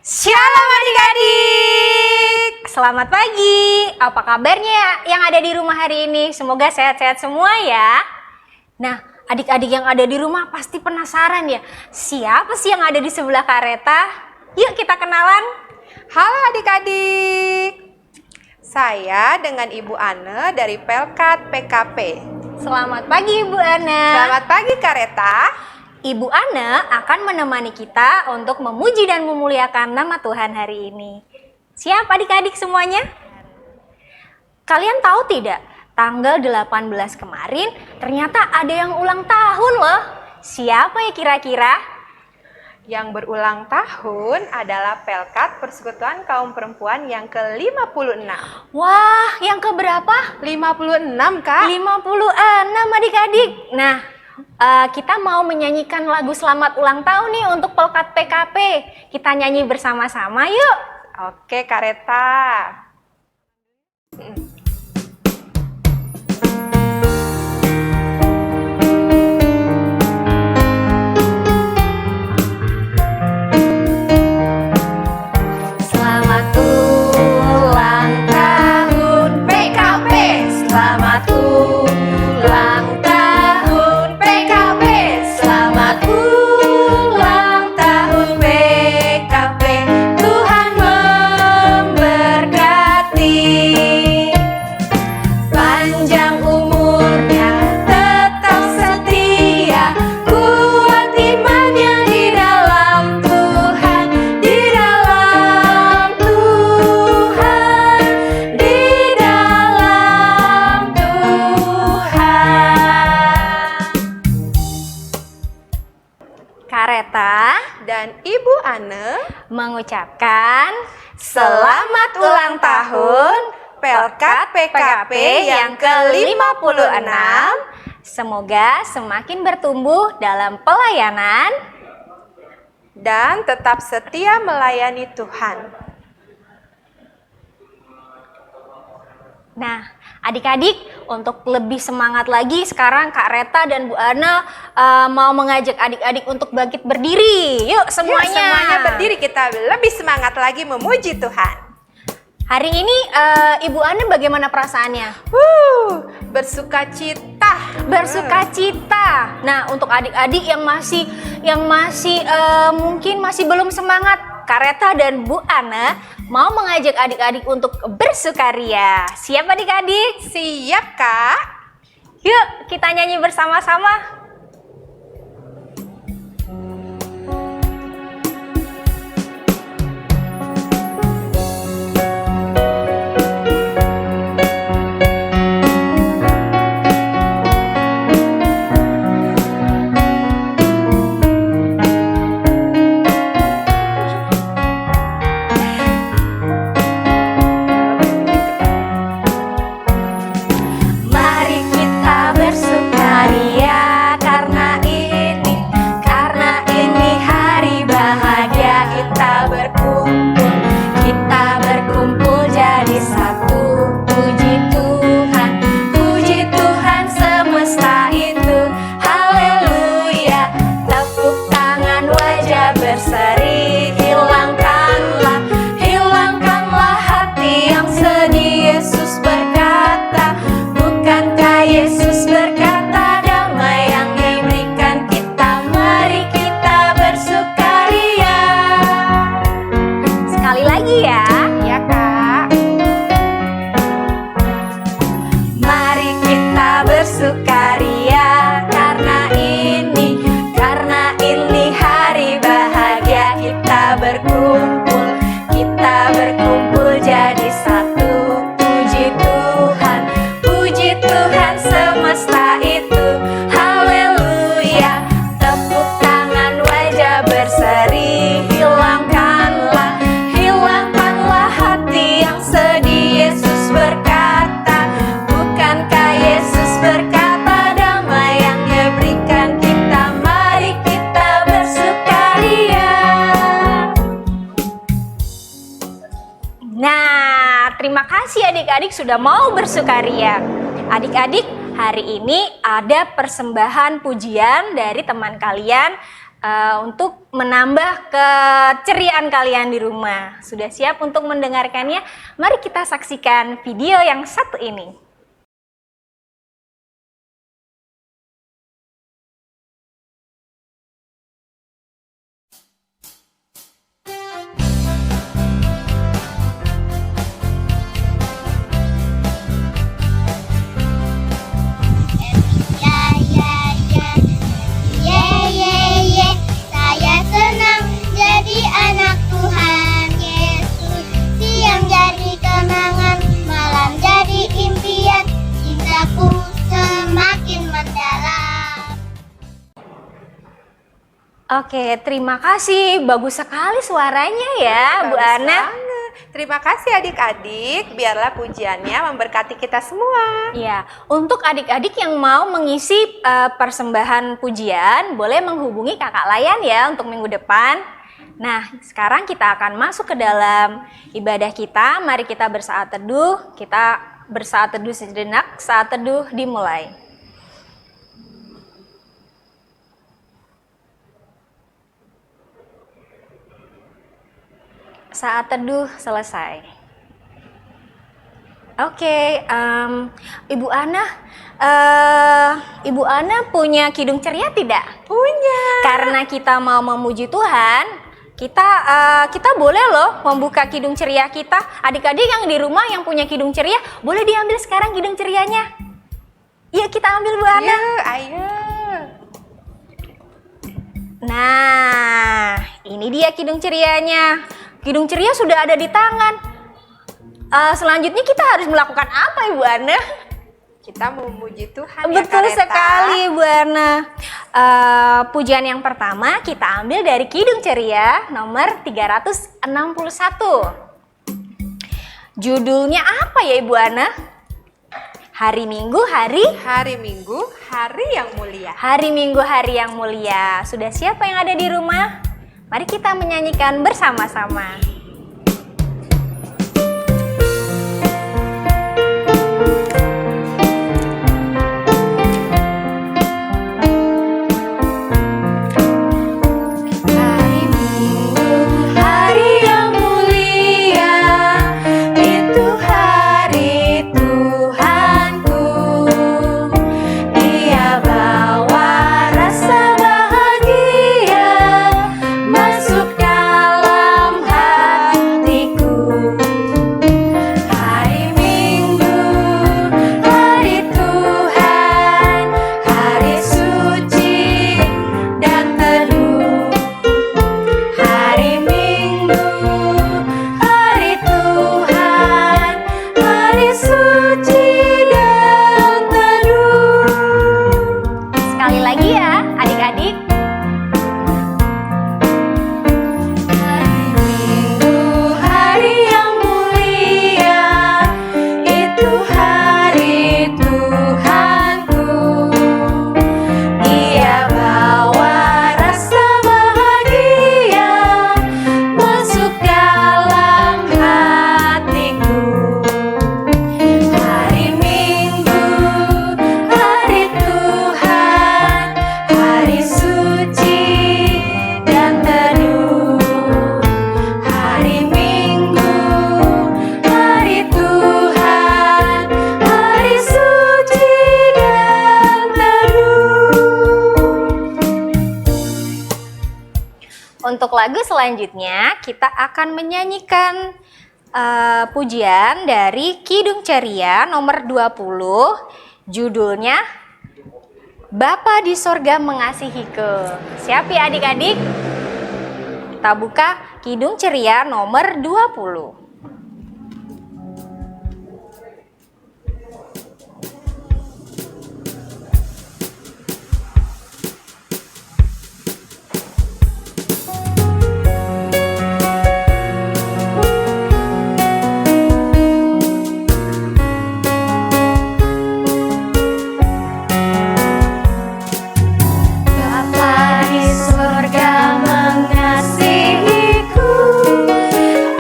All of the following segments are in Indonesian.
Shalom adik-adik. Selamat pagi. Apa kabarnya yang ada di rumah hari ini? Semoga sehat-sehat semua ya. Nah, adik-adik yang ada di rumah pasti penasaran ya. Siapa sih yang ada di sebelah Kareta? Yuk kita kenalan. Halo adik-adik. Saya dengan Ibu Ane dari Pelkat PKP. Selamat pagi Ibu Ana. Selamat pagi Kareta. Ibu Ana akan menemani kita untuk memuji dan memuliakan nama Tuhan hari ini. Siap adik-adik semuanya? Kalian tahu tidak, tanggal 18 kemarin ternyata ada yang ulang tahun loh. Siapa ya kira-kira? Yang berulang tahun adalah Pelkat Persekutuan Kaum Perempuan yang ke-56. Wah, yang keberapa? 56 Kak. 56 adik-adik. Nah, kita mau menyanyikan lagu selamat ulang tahun nih untuk Pelkat PKP. Kita nyanyi bersama-sama yuk. Oke Kareta. Selamat ulang tahun PKP. Selamat ulang tahun PKP. Selamat ulang tahun PKP. Tuhan memberkati. Panjang umurnya, tetap setia, kuat imannya di dalam Tuhan, di dalam Tuhan, di dalam Tuhan. Kareta Dan Ibu Ane mengucapkan selamat ulang tahun Pelkat PKP yang ke-56. Semoga semakin bertumbuh dalam pelayanan. dan tetap setia melayani Tuhan. Nah, adik-adik, untuk lebih semangat lagi sekarang Kak Reta dan Bu Ana mau mengajak adik-adik untuk bangkit berdiri. Yuk semuanya. Yuk, semuanya berdiri, kita lebih semangat lagi memuji Tuhan. Hari ini Ibu Ana bagaimana perasaannya? Bersukacita. Bersukacita. Nah, untuk adik-adik yang masih mungkin masih belum semangat, Kak Reta dan Bu Ana mau mengajak adik-adik untuk bersukaria. Siap adik-adik? Siap Kak. Yuk kita nyanyi bersama-sama. Mari kita bersukaria karena ini hari bahagia. Kita berkumpul jadi satu. Puji Tuhan semesta itu. Haleluya. Tepuk tangan, wajah berseri. Hilangkanlah hati yang sedih. Yesus berkata, bukankah Yesus berkata, damai yang diberikan kita, mari kita bersukaria. Sekali lagi ya. Ya Kak. Mari kita bersukaria karena ini hari bahagia. Kita berkumpul jadi satu. Puji Tuhan semesta itu. Haleluya. Tepuk tangan, wajah berseri. Hilangkanlah hati yang sedih. Yesus berkata, bukankah Yesus berkata, damai yang Dia berikan kita, mari kita bersukaria. Nah, terima kasih adik-adik sudah mau bersukaria. Adik-adik, hari ini ada persembahan pujian dari teman kalian untuk menambah keceriaan kalian di rumah. Sudah siap untuk mendengarkannya? Mari kita saksikan video yang satu ini. Oke, terima kasih. Bagus sekali suaranya ya, Bu Bagus Ana. banget. Terima kasih adik-adik. Biarlah pujiannya memberkati kita semua. Ya, untuk adik-adik yang mau mengisi persembahan pujian, boleh menghubungi Kakak Layan ya untuk minggu depan. Nah, sekarang kita akan masuk ke dalam ibadah kita. Mari kita bersaat teduh. Kita bersaat teduh sejenak. Saat teduh dimulai. Saat teduh selesai. Oke, Ibu Ana, Ibu Ana punya kidung ceria tidak? Punya. Karena kita mau memuji Tuhan, kita boleh loh membuka kidung ceria kita. Adik-adik yang di rumah yang punya kidung ceria, boleh diambil sekarang kidung cerianya. Yuk kita ambil, Bu Ana. Yuk, ayo. Nah, ini dia kidung cerianya. Kidung ceria sudah ada di tangan. Selanjutnya kita harus melakukan apa, Ibu Ana? Kita memuji Tuhan. Betul ya, sekali, Bu Ana. Pujian yang pertama kita ambil dari kidung ceria nomor 361. Judulnya apa ya, Ibu Ana? Hari Minggu, hari Minggu, hari yang mulia. Hari Minggu, hari yang mulia. Sudah siapa yang ada di rumah? Mari kita menyanyikan bersama-sama. Untuk lagu selanjutnya kita akan menyanyikan pujian dari Kidung Ceria nomor 20. Judulnya Bapa di Sorga Mengasihiku. Siap ya adik-adik? Kita buka Kidung Ceria nomor 20.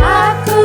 Aku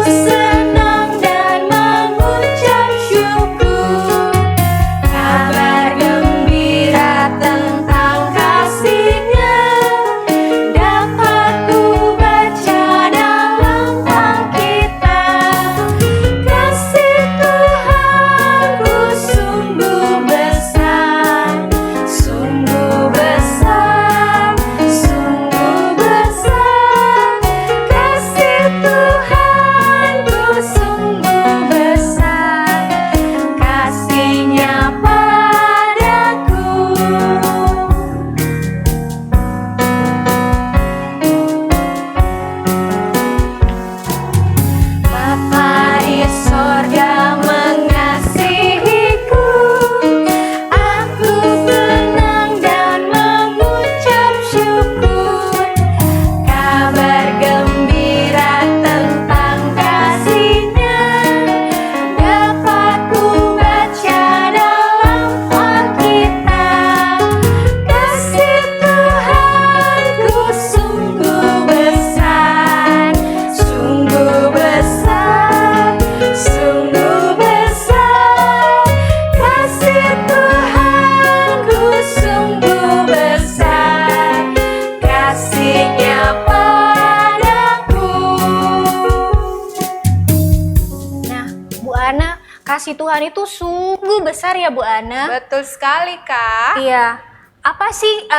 Ana, kasih Tuhan itu sungguh besar ya Bu Ana. Betul sekali, Kak. Iya. Apa sih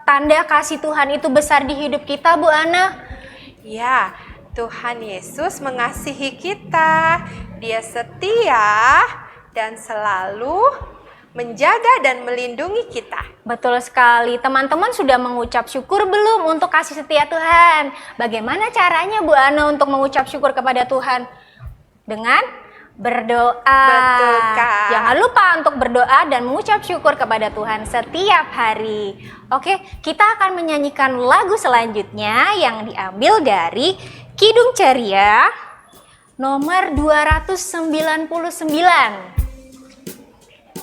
tanda kasih Tuhan itu besar di hidup kita, Bu Ana? Ya, Tuhan Yesus mengasihi kita. Dia setia dan selalu menjaga dan melindungi kita. Betul sekali. Teman-teman sudah mengucap syukur belum untuk kasih setia Tuhan? Bagaimana caranya Bu Ana untuk mengucap syukur kepada Tuhan? Dengan berdoa. Betul, Kak. Jangan lupa untuk berdoa dan mengucap syukur kepada Tuhan setiap hari. Oke, kita akan menyanyikan lagu selanjutnya yang diambil dari Kidung Ceria nomor 299.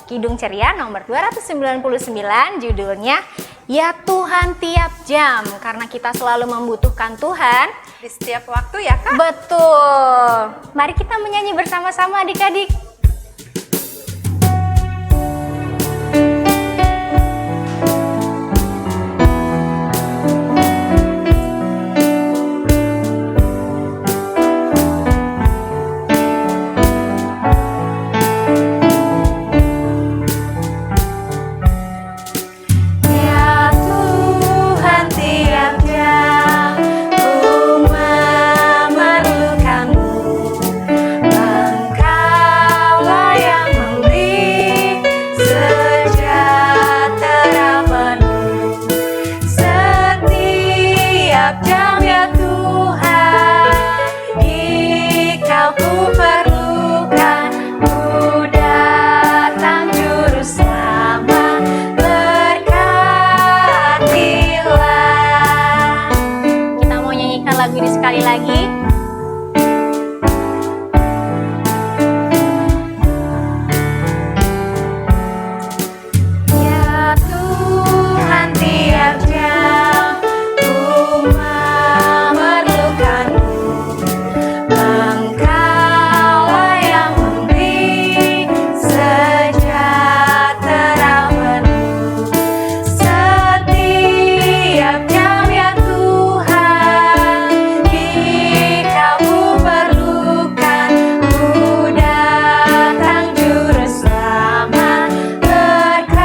Kidung Ceria nomor 299, judulnya Ya Tuhan Tiap Jam, karena kita selalu membutuhkan Tuhan Di setiap waktu ya, Kak? Betul. Mari kita menyanyi bersama-sama adik-adik. Ya Tuhan tiap jam ku memerlukanmu. Engkaulah yang memberi sejahtera penuh setiap jam ya Tuhan. Jika ku perlukan, ku datang juru selamat, berkatilah. Kita mau nyanyikan lagu ini sekali lagi. Ya Tuhan tiap jam ku memerlukanmu. Engkaulah yang memberi sejahtera penuh setiap jam ya Tuhan. Jika ku perlukan, ku datang juru selamat, berkatilah.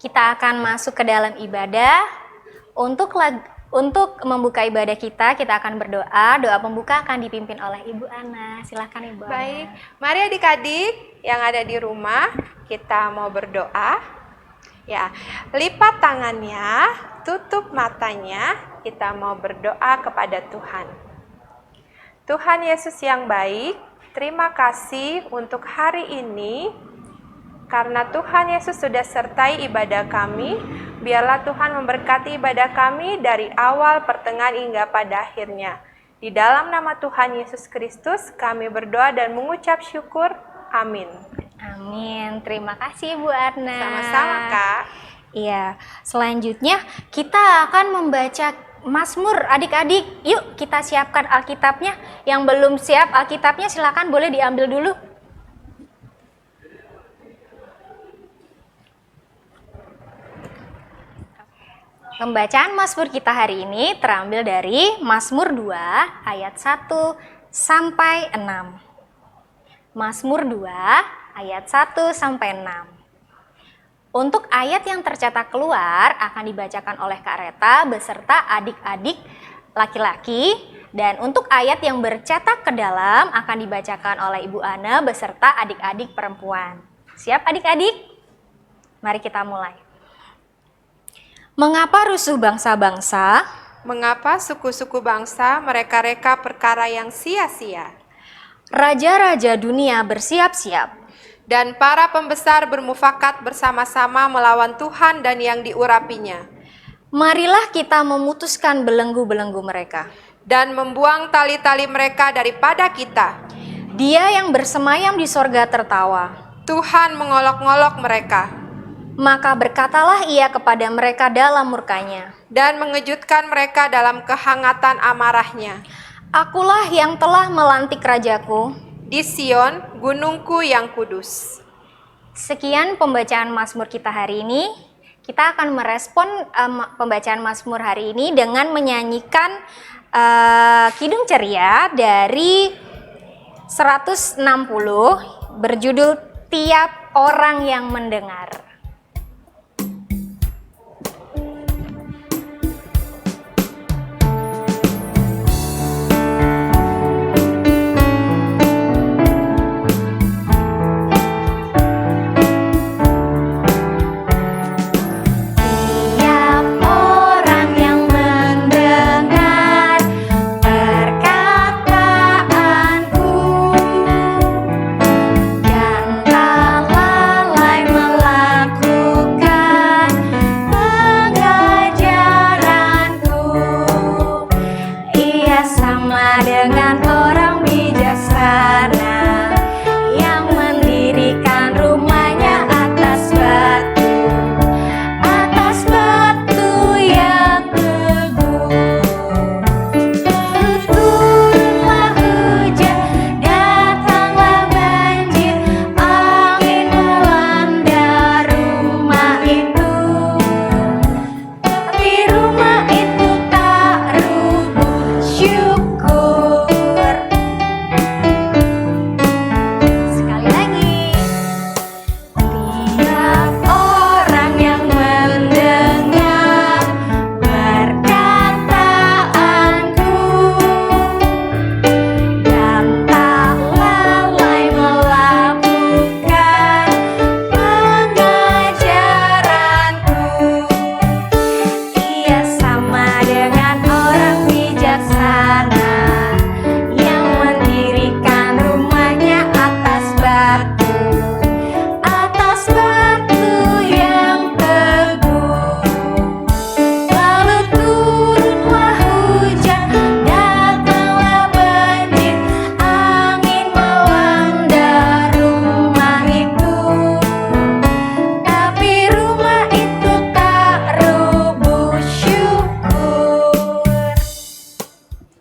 Kita akan masuk ke dalam ibadah. Untuk membuka ibadah kita akan berdoa. Doa pembuka akan dipimpin oleh Ibu Ana. Silakan Ibu Ana. Baik, mari adik-adik yang ada di rumah, kita mau berdoa. Ya, lipat tangannya, tutup matanya, kita mau berdoa kepada Tuhan. Tuhan Yesus yang baik, terima kasih untuk hari ini. Karena Tuhan Yesus sudah sertai ibadah kami, biarlah Tuhan memberkati ibadah kami dari awal, pertengahan, hingga pada akhirnya. Di dalam nama Tuhan Yesus Kristus, kami berdoa dan mengucap syukur. Amin. Amin. Terima kasih Bu Arna. Sama-sama, Kak. Iya. Selanjutnya kita akan membaca Mazmur. Adik-adik, yuk kita siapkan Alkitabnya. Yang belum siap Alkitabnya silakan boleh diambil dulu. Pembacaan Mazmur kita hari ini terambil dari Mazmur 2 ayat 1 sampai 6. Mazmur 2 ayat 1 sampai 6. Untuk ayat yang tercetak keluar akan dibacakan oleh Kak Reta beserta adik-adik laki-laki, dan untuk ayat yang bercetak ke dalam akan dibacakan oleh Ibu Ana beserta adik-adik perempuan. Siap adik-adik? Mari kita mulai. Mengapa rusuh bangsa-bangsa? Mengapa suku-suku bangsa mereka-reka perkara yang sia-sia? Raja-raja dunia bersiap-siap. Dan para pembesar bermufakat bersama-sama melawan Tuhan dan yang diurapinya. Marilah kita memutuskan belenggu-belenggu mereka. Dan membuang tali-tali mereka daripada kita. Dia yang bersemayam di sorga tertawa. Tuhan mengolok-ngolok mereka. Maka berkatalah ia kepada mereka dalam murkanya. Dan mengejutkan mereka dalam kehangatan amarahnya. Akulah yang telah melantik rajaku Di Sion, gunungku yang kudus. Sekian pembacaan Mazmur kita hari ini. Kita akan merespon pembacaan Mazmur hari ini dengan menyanyikan Kidung Ceria dari 160 berjudul Tiap Orang Yang Mendengar.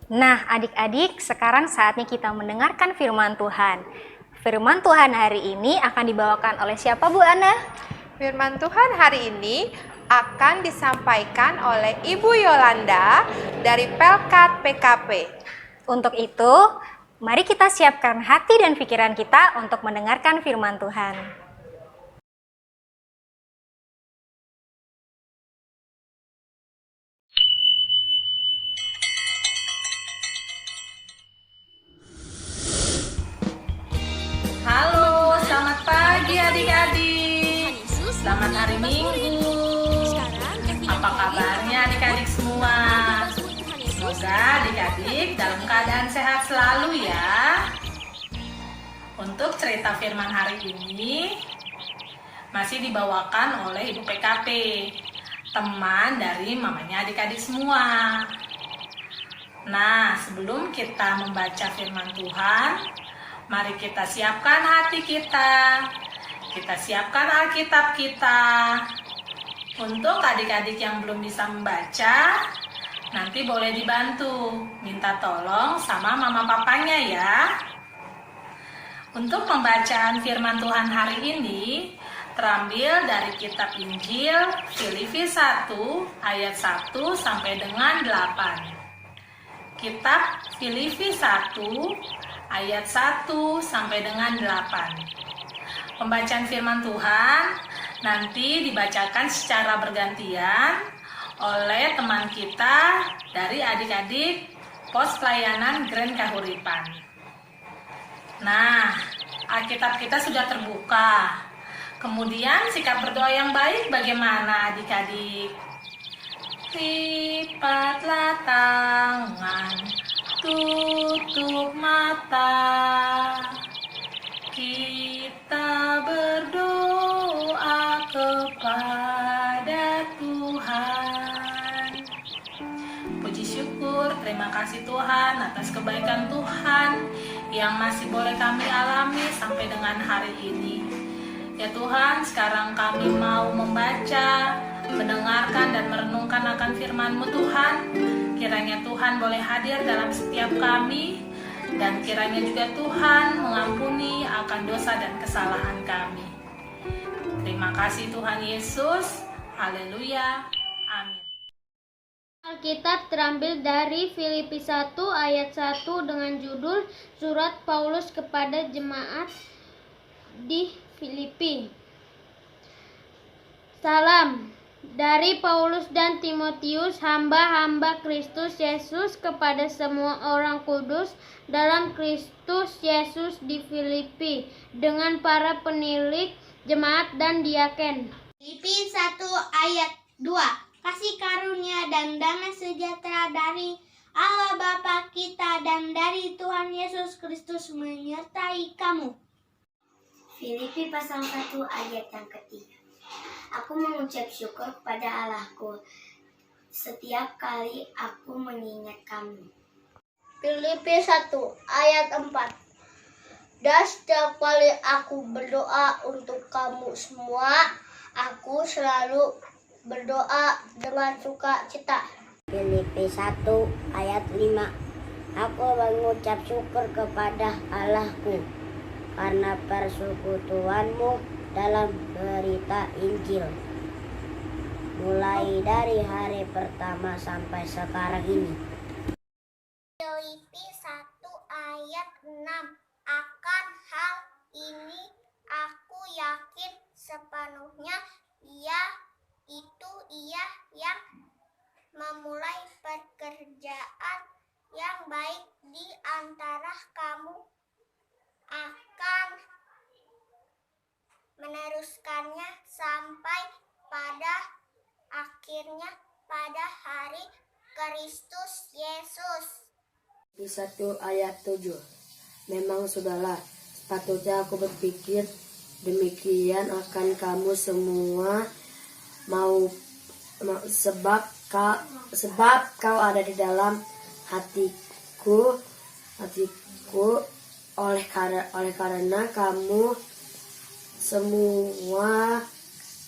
Nah, adik-adik, sekarang saatnya kita mendengarkan firman Tuhan. Firman Tuhan hari ini akan dibawakan oleh siapa, Bu Ana? Firman Tuhan hari ini akan disampaikan oleh Ibu Yolanda dari Pelkat PKP. Untuk itu, mari kita siapkan hati dan pikiran kita untuk mendengarkan firman Tuhan. Halo, selamat pagi adik-adik. Selamat hari Minggu. Apa kabarnya adik-adik semua? Semoga adik-adik dalam keadaan sehat selalu ya. Untuk cerita firman hari ini masih dibawakan oleh Ibu PKP, teman dari mamanya adik-adik semua. Nah, sebelum kita membaca firman Tuhan, mari kita siapkan hati kita. Kita siapkan Alkitab kita. Untuk adik-adik yang belum bisa membaca, nanti boleh dibantu, minta tolong sama mama papanya ya. Untuk pembacaan firman Tuhan hari ini terambil dari kitab Injil Filipi 1 ayat 1 sampai dengan 8. Kitab Filipi 1 ayat 1 sampai dengan 8. Pembacaan firman Tuhan nanti dibacakan secara bergantian oleh teman kita dari adik-adik pos pelayanan Grand Kahuripan. Nah, Alkitab kita sudah terbuka. Kemudian sikap berdoa yang baik bagaimana adik-adik? Lipatlah tangan, tutup mata, kita berdoa kepada Tuhan. Puji syukur, terima kasih Tuhan atas kebaikan Tuhan yang masih boleh kami alami sampai dengan hari ini. Ya Tuhan, sekarang kami mau membaca, mendengarkan dan merenungkan akan firman-Mu Tuhan. Kiranya Tuhan boleh hadir dalam setiap kami, dan kiranya juga Tuhan mengampuni akan dosa dan kesalahan kami. Terima kasih Tuhan Yesus. Haleluya. Amin. Alkitab terambil dari Filipi 1 ayat 1 dengan judul Surat Paulus kepada jemaat di Filipi. Salam dari Paulus dan Timotius, hamba-hamba Kristus Yesus, kepada semua orang kudus dalam Kristus Yesus di Filipi, dengan para penilik jemaat dan diaken. Filipi 1 ayat 2. Kasih karunia dan damai sejahtera dari Allah Bapa kita dan dari Tuhan Yesus Kristus menyertai kamu. Filipi pasal 1 ayat yang ketiga. Aku mengucap syukur kepada Allahku setiap kali aku mengingat kamu. Filipi 1 ayat 4. Dan setiap kali aku berdoa untuk kamu semua, aku selalu berdoa dengan sukacita. Filipi 1 ayat 5. Aku mengucap syukur kepada Allahku karena persekutuanmu dalam berita Injil, mulai dari hari pertama sampai sekarang ini. Filipi 1 ayat 6. Akan hal ini aku yakin sepenuhnya Ia yang memulai pekerjaan yang baik di antara kamu akan meneruskannya sampai pada akhirnya pada hari Kristus Yesus. Di 1 ayat 7. Memang sudahlah, sepatutnya aku berpikir demikian akan kamu semua, sebab kau ada di dalam hatiku oleh karena kamu semua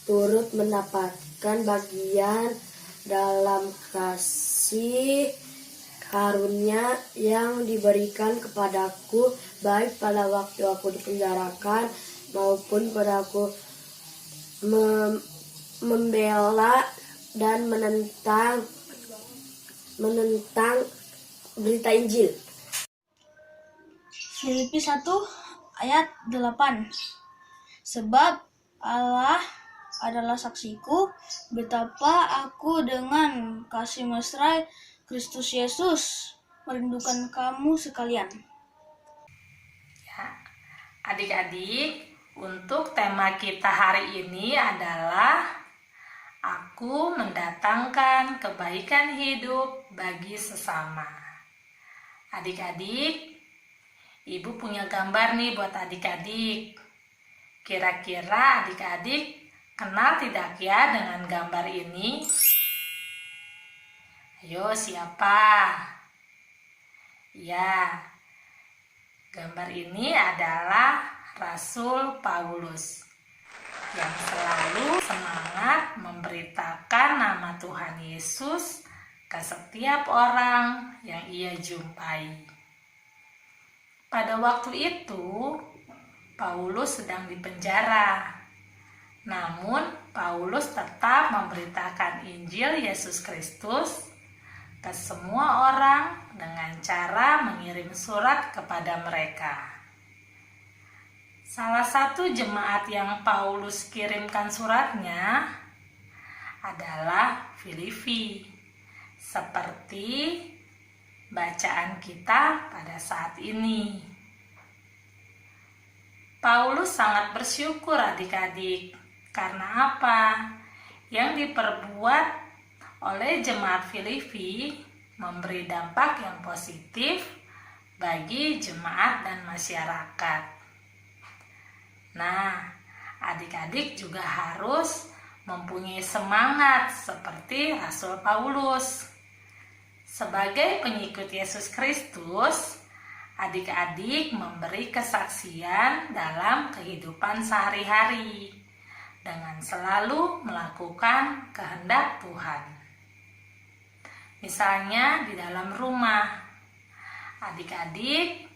turut mendapatkan bagian dalam kasih karunia yang diberikan kepadaku, baik pada waktu aku dipenjarakan maupun pada aku membela dan menentang berita Injil. Filipi 1 ayat 8. Sebab Allah adalah saksiku betapa aku dengan kasih mesra Kristus Yesus merindukan kamu sekalian. Ya, adik-adik, untuk tema kita hari ini adalah aku mendatangkan kebaikan hidup bagi sesama. Adik-adik, Ibu punya gambar nih buat adik-adik. Kira-kira adik-adik kenal tidak ya dengan gambar ini? Ayo, siapa? Ya, gambar ini adalah Rasul Paulus yang selalu semangat memberitakan nama Tuhan Yesus ke setiap orang yang ia jumpai. Pada waktu itu, Paulus sedang dipenjara. Namun, Paulus tetap memberitakan Injil Yesus Kristus ke semua orang dengan cara mengirim surat kepada mereka. Salah satu jemaat yang Paulus kirimkan suratnya adalah Filipi, seperti bacaan kita pada saat ini. Paulus sangat bersyukur adik-adik, karena apa? Yang diperbuat oleh jemaat Filipi memberi dampak yang positif bagi jemaat dan masyarakat. Nah, adik-adik juga harus mempunyai semangat seperti Rasul Paulus. Sebagai pengikut Yesus Kristus, adik-adik memberi kesaksian dalam kehidupan sehari-hari dengan selalu melakukan kehendak Tuhan. Misalnya di dalam rumah, adik-adik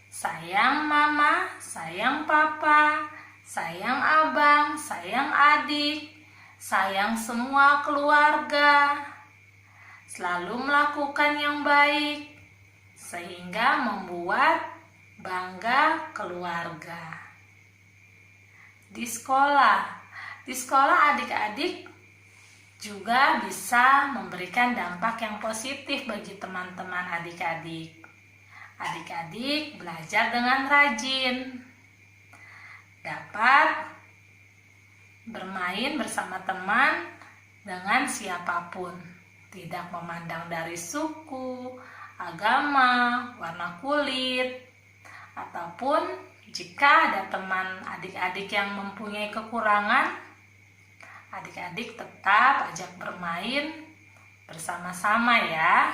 sayang mama, sayang papa, sayang abang, sayang adik, sayang semua keluarga, selalu melakukan yang baik, sehingga membuat bangga keluarga. Di sekolah adik-adik juga bisa memberikan dampak yang positif bagi teman-teman adik-adik. Adik-adik belajar dengan rajin, dapat bermain bersama teman dengan siapapun, tidak memandang dari suku, agama, warna kulit, ataupun jika ada teman adik-adik yang mempunyai kekurangan, adik-adik tetap ajak bermain bersama-sama ya.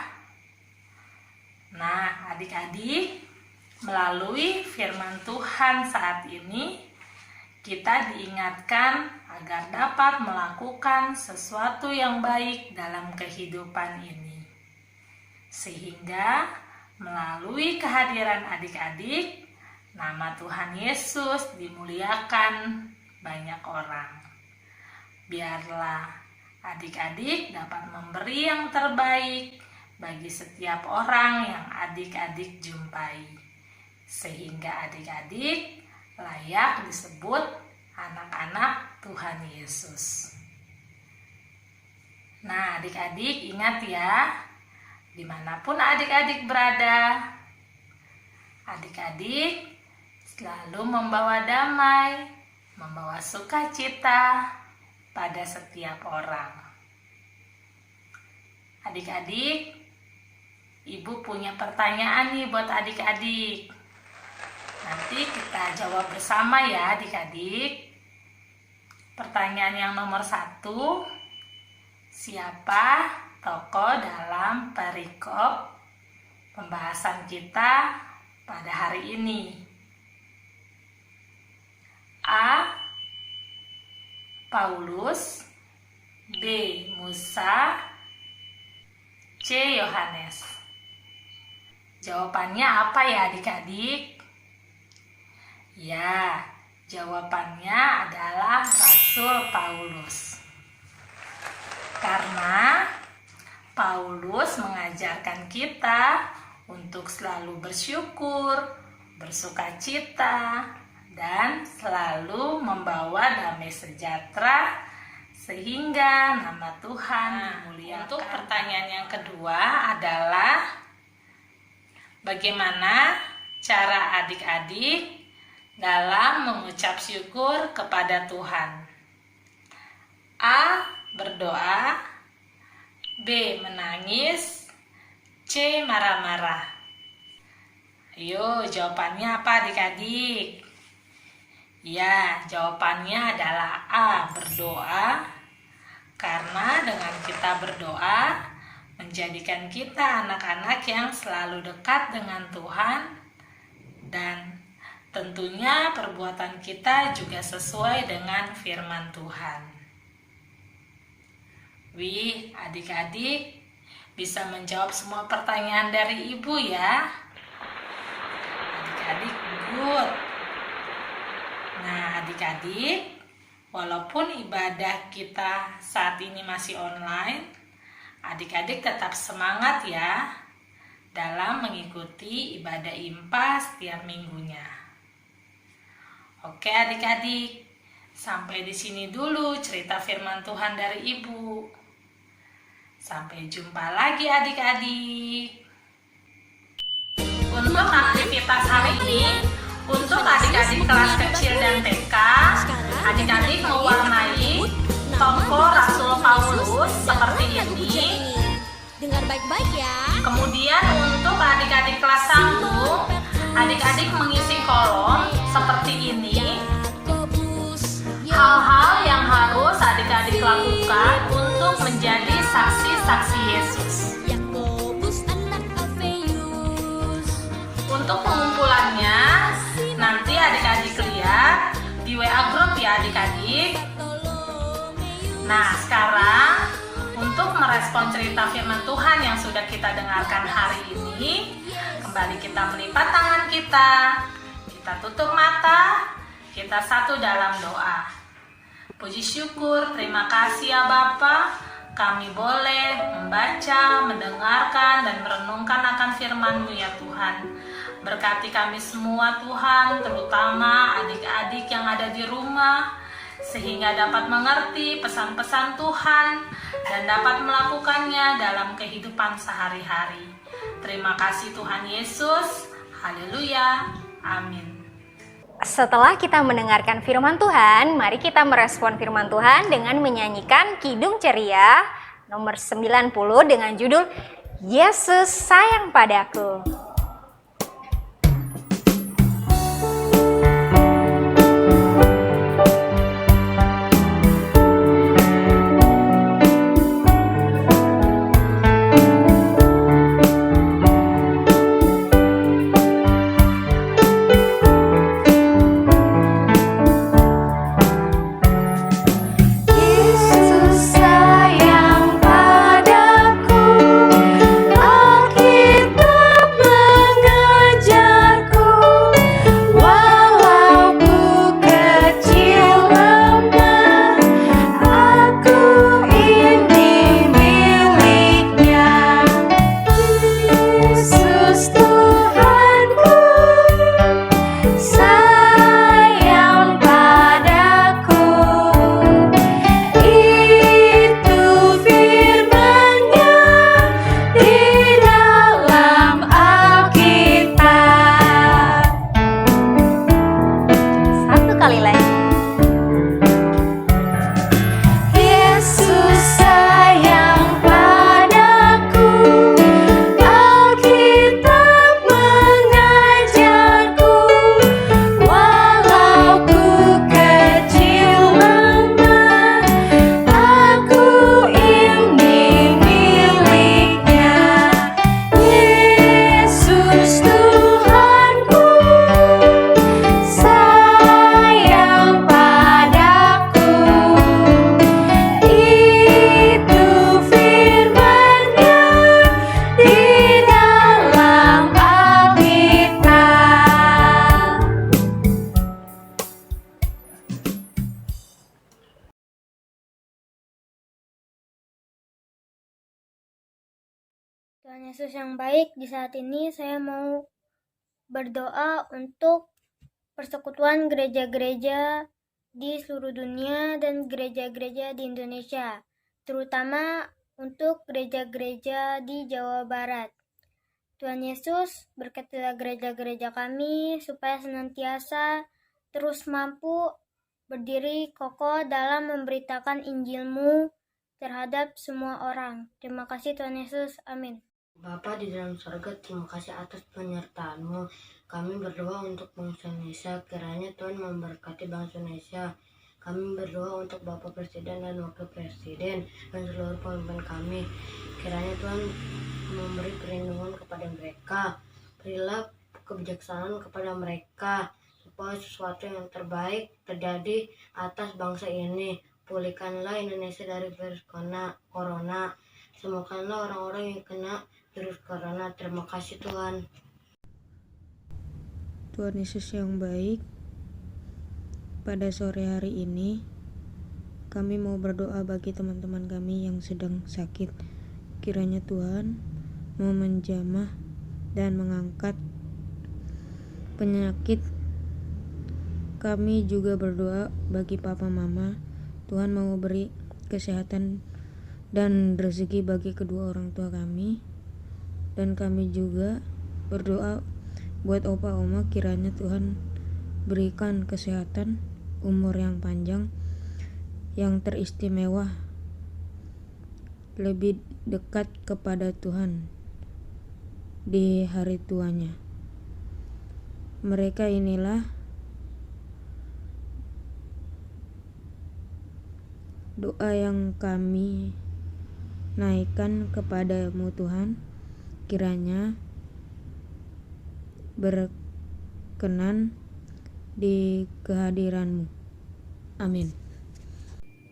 Nah, adik-adik, melalui firman Tuhan saat ini, kita diingatkan agar dapat melakukan sesuatu yang baik dalam kehidupan ini. Sehingga melalui kehadiran adik-adik, nama Tuhan Yesus dimuliakan banyak orang. Biarlah adik-adik dapat memberi yang terbaik bagi setiap orang yang adik-adik jumpai, sehingga adik-adik layak disebut anak-anak Tuhan Yesus. Nah, adik-adik ingat ya, dimanapun adik-adik berada, adik-adik selalu membawa damai, membawa sukacita pada setiap orang. Adik-adik, Ibu punya pertanyaan nih buat adik-adik. Nanti kita jawab bersama ya adik-adik. Pertanyaan yang nomor 1, siapa tokoh dalam perikop pembahasan kita pada hari ini? A. Paulus, B. Musa, C. Yohanes. Jawabannya apa ya adik-adik? Ya, jawabannya adalah Rasul Paulus. Karena Paulus mengajarkan kita untuk selalu bersyukur, bersukacita, dan selalu membawa damai sejahtera sehingga nama Tuhan dimuliakan. Untuk pertanyaan yang kedua adalah bagaimana cara adik-adik dalam mengucap syukur kepada Tuhan? A. Berdoa, B. Menangis, C. Marah-marah. Ayo, jawabannya apa adik-adik? Ya, jawabannya adalah A. Berdoa, karena dengan kita berdoa menjadikan kita anak-anak yang selalu dekat dengan Tuhan, dan tentunya perbuatan kita juga sesuai dengan firman Tuhan. Wih, adik-adik bisa menjawab semua pertanyaan dari Ibu ya. Adik-adik good. Nah, adik-adik, walaupun ibadah kita saat ini masih online, adik-adik tetap semangat ya dalam mengikuti ibadah IMPA setiap minggunya. Oke adik-adik, sampai di sini dulu cerita firman Tuhan dari Ibu. Sampai jumpa lagi adik-adik. Untuk aktivitas hari ini, untuk adik-adik kelas kecil dan TK, adik-adik mewarnai tokoh Rasul Paulus seperti ini. Dengar baik-baik ya. Kemudian untuk adik-adik kelas 1, adik-adik mengisi kolom seperti ini. Hal-hal yang harus adik-adik lakukan untuk menjadi saksi-saksi Yesus. Untuk pengumpulannya, nanti adik-adik lihat di WA Group ya adik-adik. Nah, sekarang untuk merespon cerita firman Tuhan yang sudah kita dengarkan hari ini, kembali kita melipat tangan kita tutup mata, kita satu dalam doa. Puji syukur, terima kasih ya Bapa. Kami boleh membaca, mendengarkan, dan merenungkan akan firman-Mu ya Tuhan. Berkati kami semua Tuhan, terutama adik-adik yang ada di rumah, sehingga dapat mengerti pesan-pesan Tuhan dan dapat melakukannya dalam kehidupan sehari-hari. Terima kasih Tuhan Yesus. Haleluya. Amin. Setelah kita mendengarkan firman Tuhan, mari kita merespon firman Tuhan dengan menyanyikan Kidung Ceria nomor 90 dengan judul Yesus Sayang Padaku. Tuhan Yesus yang baik, di saat ini saya mau berdoa untuk persekutuan gereja-gereja di seluruh dunia dan gereja-gereja di Indonesia, terutama untuk gereja-gereja di Jawa Barat. Tuhan Yesus, berkatilah gereja-gereja kami supaya senantiasa terus mampu berdiri kokoh dalam memberitakan Injil-Mu terhadap semua orang. Terima kasih Tuhan Yesus. Amin. Bapa di dalam surga, terima kasih atas penyertaan-Mu. Kami berdoa untuk bangsa Indonesia, kiranya Tuhan memberkati bangsa Indonesia. Kami berdoa untuk Bapak Presiden dan Wakil Presiden dan seluruh pemimpin kami. Kiranya Tuhan memberi perlindungan kepada mereka. Berilah kebijaksanaan kepada mereka, supaya sesuatu yang terbaik terjadi atas bangsa ini. Pulihkanlah Indonesia dari virus corona. Sembuhkanlah orang-orang yang kena virus corona. Terima kasih Tuhan. Tuhan Yesus yang baik, pada sore hari ini kami mau berdoa bagi teman-teman kami yang sedang sakit. Kiranya Tuhan mau menjamah dan mengangkat penyakit. Kami juga berdoa bagi papa mama, Tuhan mau beri kesehatan dan rezeki bagi kedua orang tua kami. Dan kami juga berdoa buat opa oma, kiranya Tuhan berikan kesehatan, umur yang panjang, yang teristimewa, lebih dekat kepada Tuhan di hari tuanya. Mereka inilah doa yang kami naikkan kepadamu Tuhan, kiranya berkenan di kehadiran-Mu. Amin.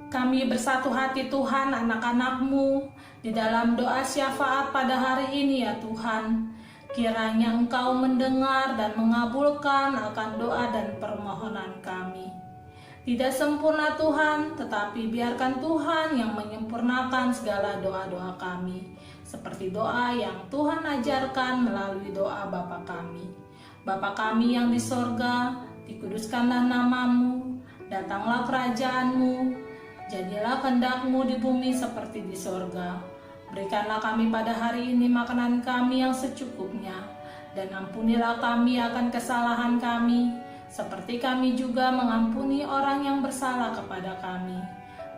Kami bersatu hati Tuhan, anak-anak-Mu, di dalam doa syafaat pada hari ini ya Tuhan. Kiranya Engkau mendengar dan mengabulkan akan doa dan permohonan kami. Tidak sempurna Tuhan, tetapi biarkan Tuhan yang menyempurnakan segala doa-doa kami. Seperti doa yang Tuhan ajarkan melalui doa Bapa kami. Bapa kami yang di sorga, dikuduskanlah namamu, datanglah kerajaanmu, jadilah kehendak-Mu di bumi seperti di sorga. Berikanlah kami pada hari ini makanan kami yang secukupnya, dan ampunilah kami akan kesalahan kami, seperti kami juga mengampuni orang yang bersalah kepada kami.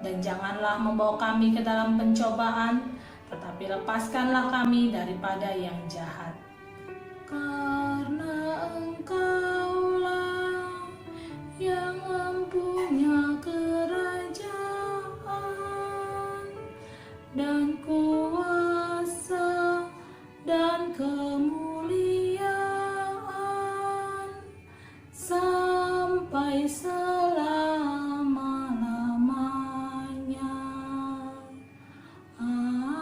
Dan janganlah membawa kami ke dalam pencobaan, tetapi lepaskanlah kami daripada yang jahat. Karena Engkaulah yang mempunyai kerajaan dan kuasa dan kemuliaan sampai selama-lamanya. Amin.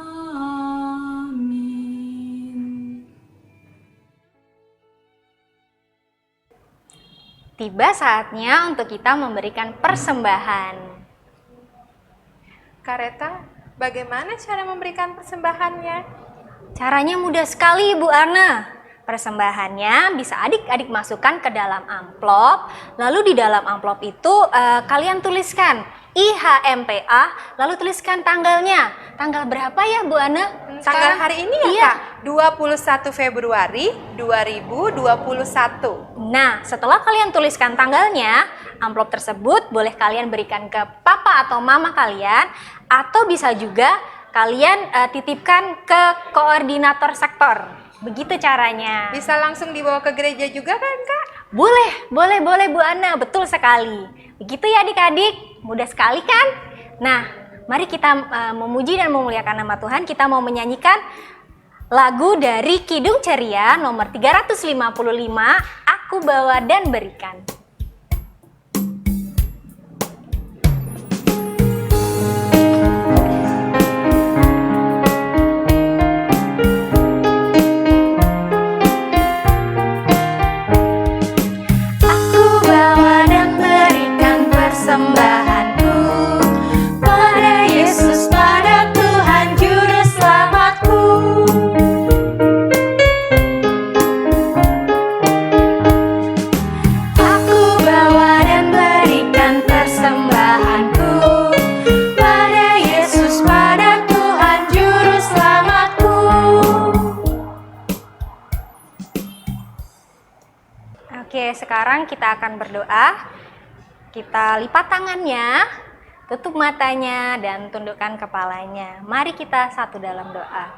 Tiba saatnya untuk kita memberikan persembahan. Kareta, bagaimana cara memberikan persembahannya? Caranya mudah sekali, Bu Ana. Persembahannya bisa adik-adik masukkan ke dalam amplop, lalu di dalam amplop itu kalian tuliskan IHMPA, lalu tuliskan tanggalnya. Tanggal berapa ya, Bu Ana? Tanggal hari ini ya, iya. Kak? 21 Februari 2021. Nah, setelah kalian tuliskan tanggalnya, amplop tersebut boleh kalian berikan ke papa atau mama kalian, atau bisa juga kalian titipkan ke koordinator sektor. Begitu caranya. Bisa langsung dibawa ke gereja juga kan, Kak? Boleh Bu Ana, betul sekali. Begitu ya adik-adik, mudah sekali kan? Nah, mari kita memuji dan memuliakan nama Tuhan. Kita mau menyanyikan lagu dari Kidung Ceria nomor 355, Aku Bawa dan Berikan. Oke, sekarang kita akan berdoa. Kita lipat tangannya, tutup matanya, dan tundukkan kepalanya. Mari kita satu dalam doa.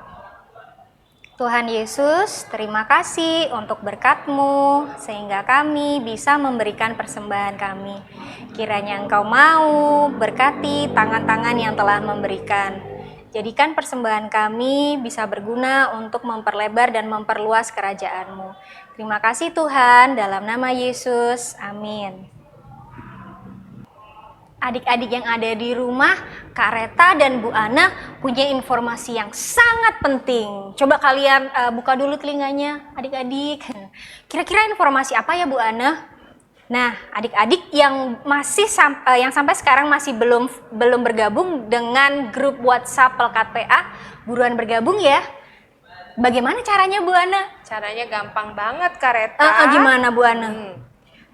Tuhan Yesus, terima kasih untuk berkat-Mu, sehingga kami bisa memberikan persembahan kami. Kiranya Engkau mau berkati tangan-tangan yang telah memberikan. Jadikan persembahan kami bisa berguna untuk memperlebar dan memperluas kerajaan-Mu. Terima kasih Tuhan, dalam nama Yesus, amin. Adik-adik yang ada di rumah, Kak Reta dan Bu Ana punya informasi yang sangat penting. Coba kalian buka dulu telinganya, adik-adik. Kira-kira informasi apa ya Bu Ana? Nah, adik-adik yang yang sampai sekarang masih belum bergabung dengan grup WhatsApp Pelkat PA, buruan bergabung ya. Bagaimana caranya Bu Ana? Caranya gampang banget, Kak Reta. Gimana Bu Ana?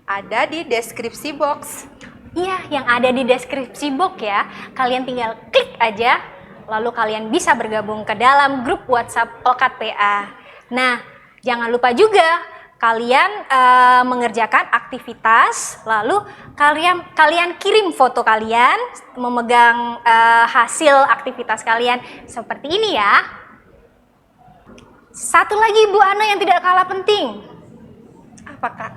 Ada di deskripsi box. Iya, yang ada di deskripsi box ya. Kalian tinggal klik aja, lalu kalian bisa bergabung ke dalam grup WhatsApp Pelkat PA. Nah, jangan lupa juga kalian mengerjakan aktivitas, lalu kalian kirim foto kalian memegang hasil aktivitas kalian seperti ini ya. Satu lagi Bu Ana yang tidak kalah penting. Apa, Kak?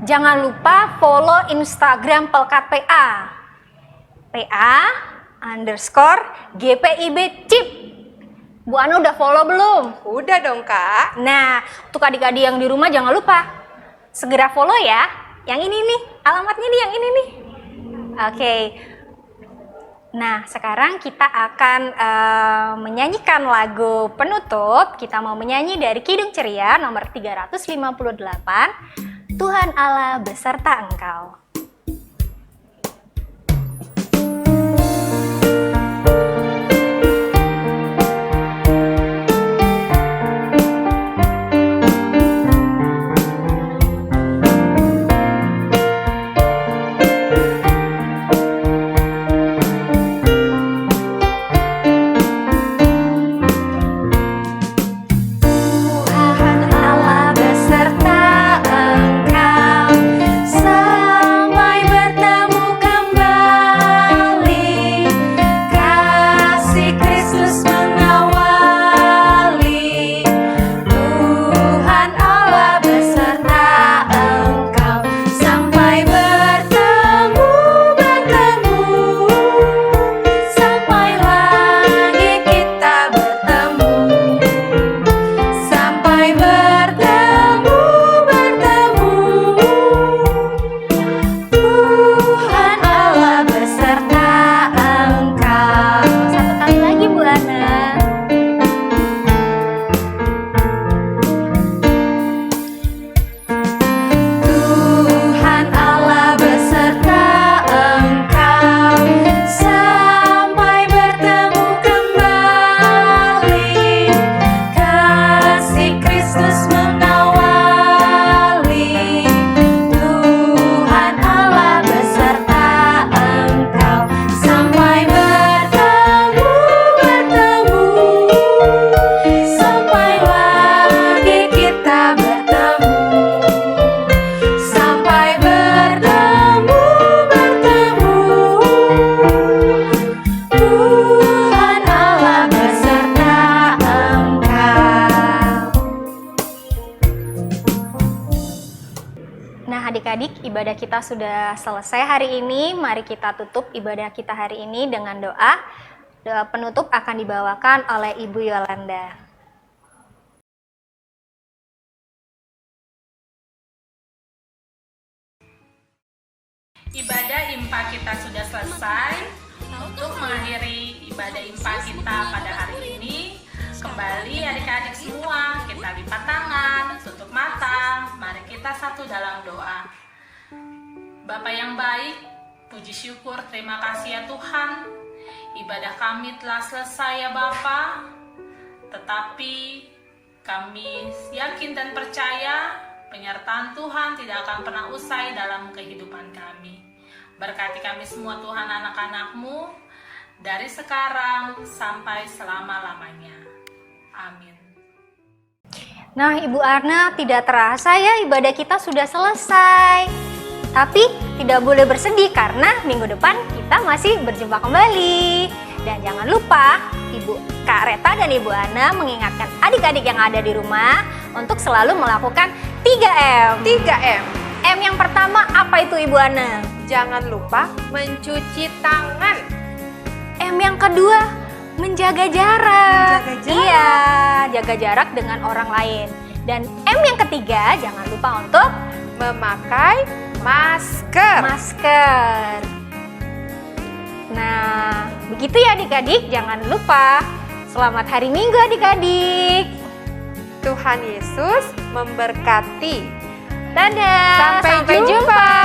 Jangan lupa follow Instagram Pelkat PA. PA_GPIB CIP. Bu Ana udah follow belum? Udah dong, Kak. Nah, untuk adik-adik yang di rumah jangan lupa segera follow ya. Yang ini nih, alamatnya nih yang ini nih. Oke. Nah, sekarang kita akan menyanyikan lagu penutup. Kita mau menyanyi dari Kidung Ceria nomor 358, Tuhan Allah beserta Engkau. adik-adik, ibadah kita sudah selesai hari ini. Mari kita tutup ibadah kita hari ini dengan doa. Doa penutup akan dibawakan oleh Ibu Yolanda. Ibadah IMPA kita sudah selesai. Untuk mengakhiri ibadah IMPA kita pada hari ini, kembali adik-adik semua, kita lipat tangan, tutup mata, mari kita satu dalam doa. Bapa yang baik, puji syukur, terima kasih ya Tuhan. Ibadah kami telah selesai ya Bapa. Tetapi kami yakin dan percaya penyertaan Tuhan tidak akan pernah usai dalam kehidupan kami. Berkati kami semua Tuhan, anak-anak-Mu, dari sekarang sampai selama-lamanya. Amin. Nah, Ibu Arna, tidak terasa ya ibadah kita sudah selesai. Tapi tidak boleh bersedih karena minggu depan kita masih berjumpa kembali. Dan jangan lupa Ibu Kak Reta dan Ibu Ana mengingatkan adik-adik yang ada di rumah untuk selalu melakukan 3M. 3M. M yang pertama apa itu Ibu Ana? Jangan lupa mencuci tangan. M yang kedua menjaga jarak. Menjaga jarak. Iya, jaga jarak dengan orang lain. Dan M yang ketiga jangan lupa untuk Memakai masker. masker. Nah, begitu ya adik-adik, jangan lupa. Selamat hari Minggu adik-adik. Tuhan Yesus memberkati. Dadah, Sampai jumpa.